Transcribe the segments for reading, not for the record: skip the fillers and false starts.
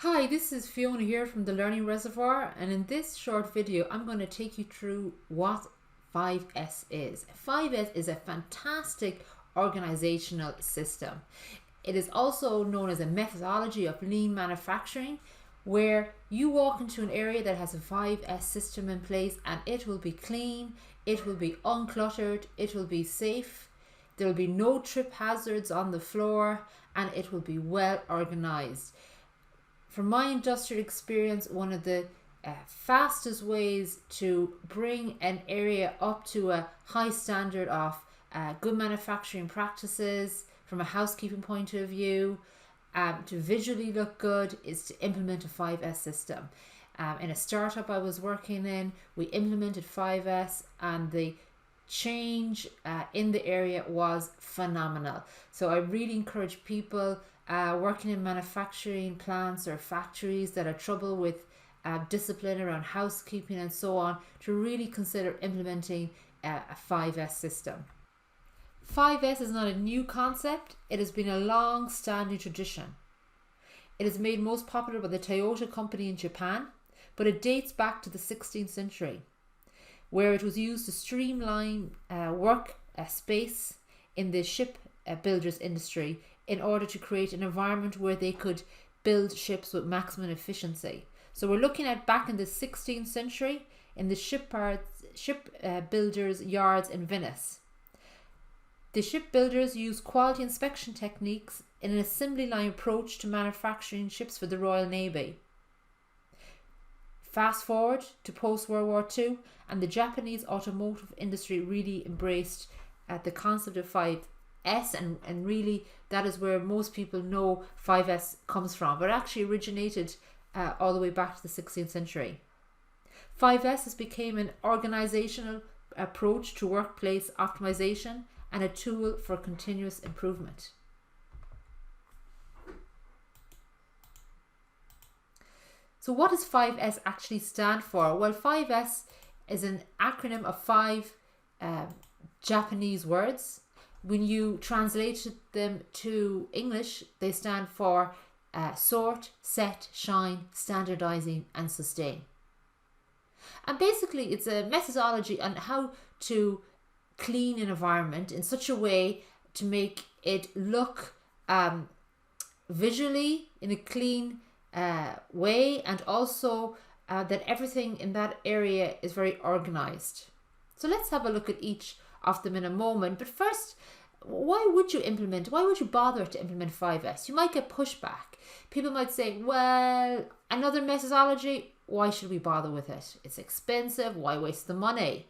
Hi, this is Fiona here from the Learning Reservoir, and in this short video I'm going to take you through what 5S is. 5S is a fantastic organizational system. It is also known as a methodology of lean manufacturing, where you walk into an area that has a 5S system in place and it will be clean, it will be uncluttered, it will be safe, there will be no trip hazards on the floor, and it will be well organized. From my industrial experience, one of the fastest ways to bring an area up to a high standard of good manufacturing practices from a housekeeping point of view, to visually look good, is to implement a 5S system. In a startup I was working in, we implemented 5S and the change in the area was phenomenal. So I really encourage people working in manufacturing plants or factories that are trouble with discipline around housekeeping and so on, to really consider implementing a 5S system. 5S is not a new concept, it has been a long-standing tradition. It is made most popular by the Toyota company in Japan, but it dates back to the 16th century, where it was used to streamline work space in the ship builders industry in order to create an environment where they could build ships with maximum efficiency. So we're looking at back in the 16th century in the ship builders yards in Venice. The shipbuilders used quality inspection techniques in an assembly line approach to manufacturing ships for the Royal Navy. Fast forward to post-World War II, and the Japanese automotive industry really embraced the concept of 5S, and really that is where most people know 5S comes from, but it actually originated all the way back to the 16th century. 5S has become an organizational approach to workplace optimization and a tool for continuous improvement. So what does 5S actually stand for? Well, 5S is an acronym of 5 Japanese words. When you translate them to English, they stand for sort, set, shine, standardizing, and sustain. And basically it's a methodology on how to clean an environment in such a way to make it look visually in a clean way, and also that everything in that area is very organized. So let's have a look at each of them in a moment. But first, why would you bother to implement 5S? You might get pushback. People might say, well, another methodology, why should we bother with it? It's expensive, why waste the money?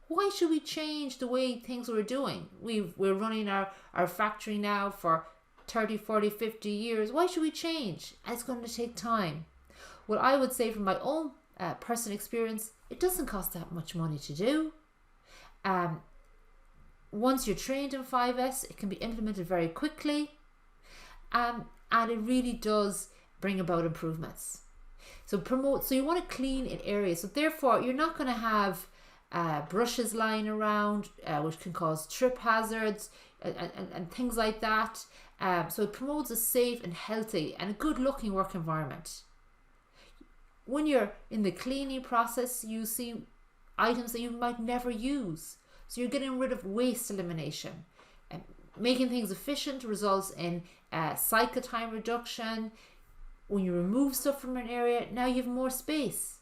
Why should we change the way things we're doing? We're running our factory now for 30, 40, 50 years. Why should we change? And it's going to take time. Well, I would say from my own personal experience, it doesn't cost that much money to do. Once you're trained in 5S, it can be implemented very quickly, and it really does bring about improvements. So you want to clean an area. So therefore, you're not going to have brushes lying around, which can cause trip hazards and things like that. So it promotes a safe and healthy and a good looking work environment. When you're in the cleaning process, you see items that you might never use. So you're getting rid of waste elimination. And making things efficient results in cycle time reduction. When you remove stuff from an area, now you have more space.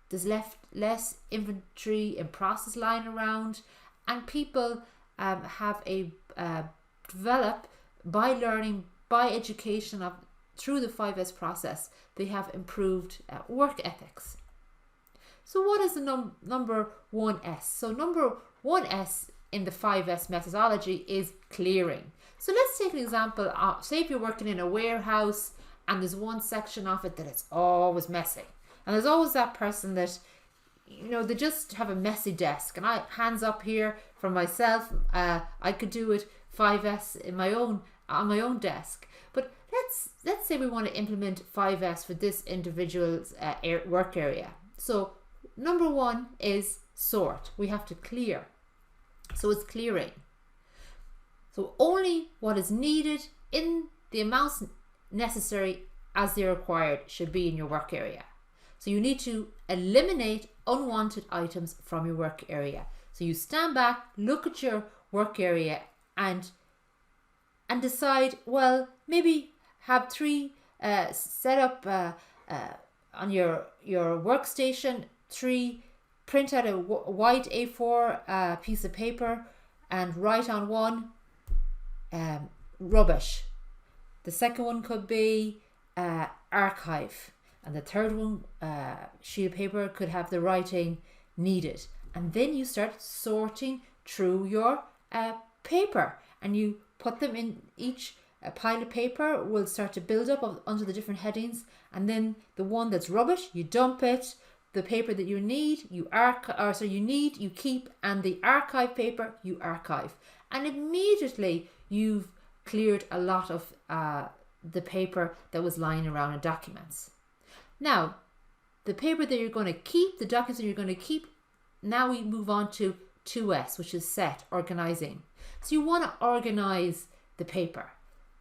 There's less inventory and process lying around, and people have develop by learning, by education through the 5S process. They have improved work ethics. So what is the number 1S? So number 1S in the 5S methodology is clearing. So let's take an example. Say if you're working in a warehouse and there's one section of it that it's always messy. And there's always that person that, they just have a messy desk. And hands up here for myself, I could do it 5S on my own desk. But let's say we want to implement 5S for this individual's work area. So number 1 is sort. We have to clear. So it's clearing. So only what is needed in the amounts necessary as they're required should be in your work area. So you need to eliminate unwanted items from your work area. So you stand back, look at your work area and decide, well, maybe have three set up on your workstation, three, print out a white A4 piece of paper and write on one rubbish. The second one could be archive, and the third one sheet of paper could have the writing needed. And then you start sorting through your paper, and you put them in each pile of paper will start to build up under the different headings, and then the one that's rubbish, you dump it. The paper that you need, you keep, and the archive paper you archive. And immediately you've cleared a lot of the paper that was lying around in documents. Now, the paper that you're going to keep, the documents that you're going to keep, now we move on to 2S, which is set, organizing. So you want to organize the paper.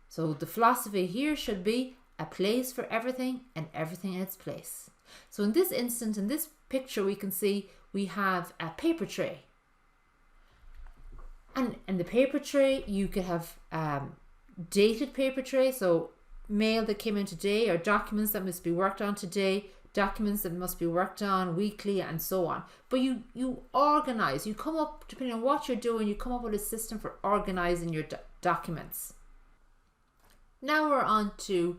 So the philosophy here should be a place for everything and everything in its place. So in this instance, in this picture, we can see we have a paper tray. And in the paper tray, you could have dated paper tray, so mail that came in today, or documents that must be worked on today, documents that must be worked on weekly, and so on. But you organize, you come up, depending on what you're doing, you come up with a system for organizing your documents. Now we're on to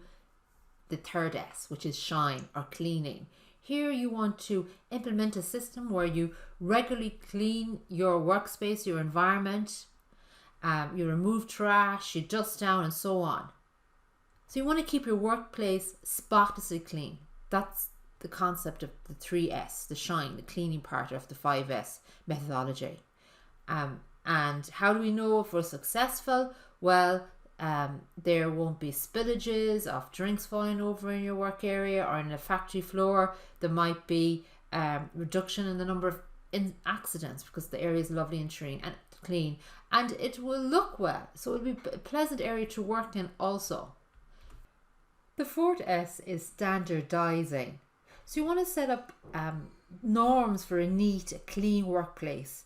the third S, which is shine, or cleaning. Here you want to implement a system where you regularly clean your workspace, your environment, you remove trash, you dust down, and so on. So you want to keep your workplace spotlessly clean. That's the concept of the 3S, the shine, the cleaning part of the 5S methodology. And how do we know if we're successful? Well, there won't be spillages of drinks falling over in your work area or in the factory floor. There might be reduction in the number of accidents because the area is lovely and clean, and it will look well. So it'll be a pleasant area to work in also. The fourth S is standardizing. So you want to set up norms for a neat, clean workplace,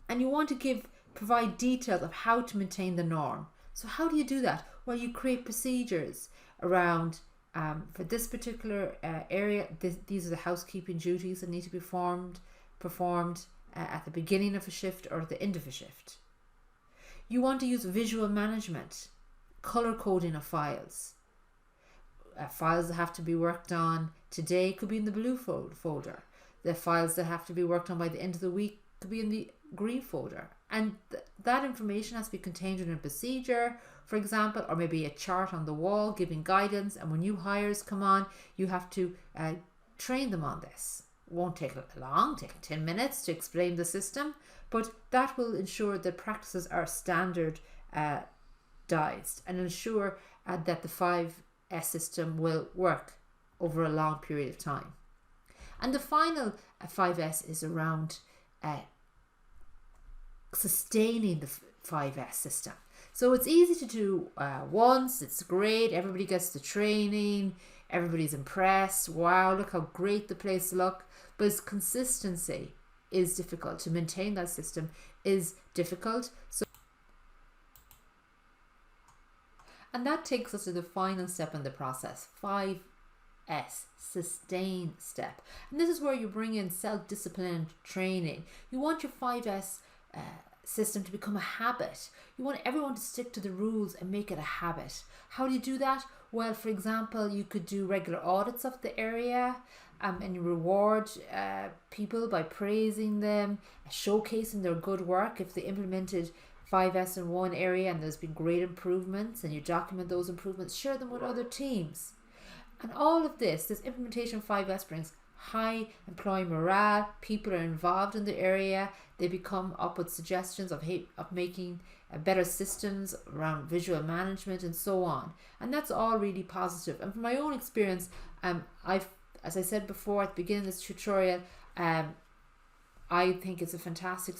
and you want to provide details of how to maintain the norm. So how do you do that? Well, you create procedures around, for this particular area, these are the housekeeping duties that need to be performed at the beginning of a shift or at the end of a shift. You want to use visual management, color coding of files. Files that have to be worked on today could be in the blue folder. The files that have to be worked on by the end of the week could be in the green folder. And that information has to be contained in a procedure, for example, or maybe a chart on the wall giving guidance. And when new hires come on, you have to train them on this. It won't take long, take 10 minutes to explain the system, but that will ensure that practices are standardized and ensure that the 5S system will work over a long period of time. And the final 5S is around sustaining the 5S system. So it's easy to do once, it's great, everybody gets the training, everybody's impressed, wow, look how great the place looks, but its consistency is difficult. To maintain that system is difficult. And that takes us to the final step in the process, 5S, sustain step. And this is where you bring in self-discipline training. You want your 5S system to become a habit. You want everyone to stick to the rules and make it a habit. How do you do that? Well, for example, you could do regular audits of the area and you reward people by praising them, showcasing their good work. If they implemented 5S in one area and there's been great improvements and you document those improvements, share them with other teams. And all of this implementation of 5S brings high employee morale, people are involved in the area, they come up with suggestions of making better systems around visual management and so on. And that's all really positive. And from my own experience, as I said before at the beginning of this tutorial, I think it's a fantastic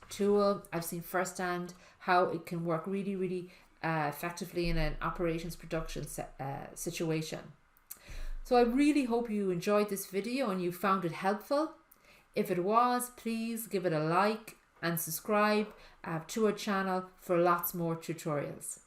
tool. I've seen firsthand how it can work really, really effectively in an operations production situation. So I really hope you enjoyed this video and you found it helpful. If it was, please give it a like and subscribe to our channel for lots more tutorials.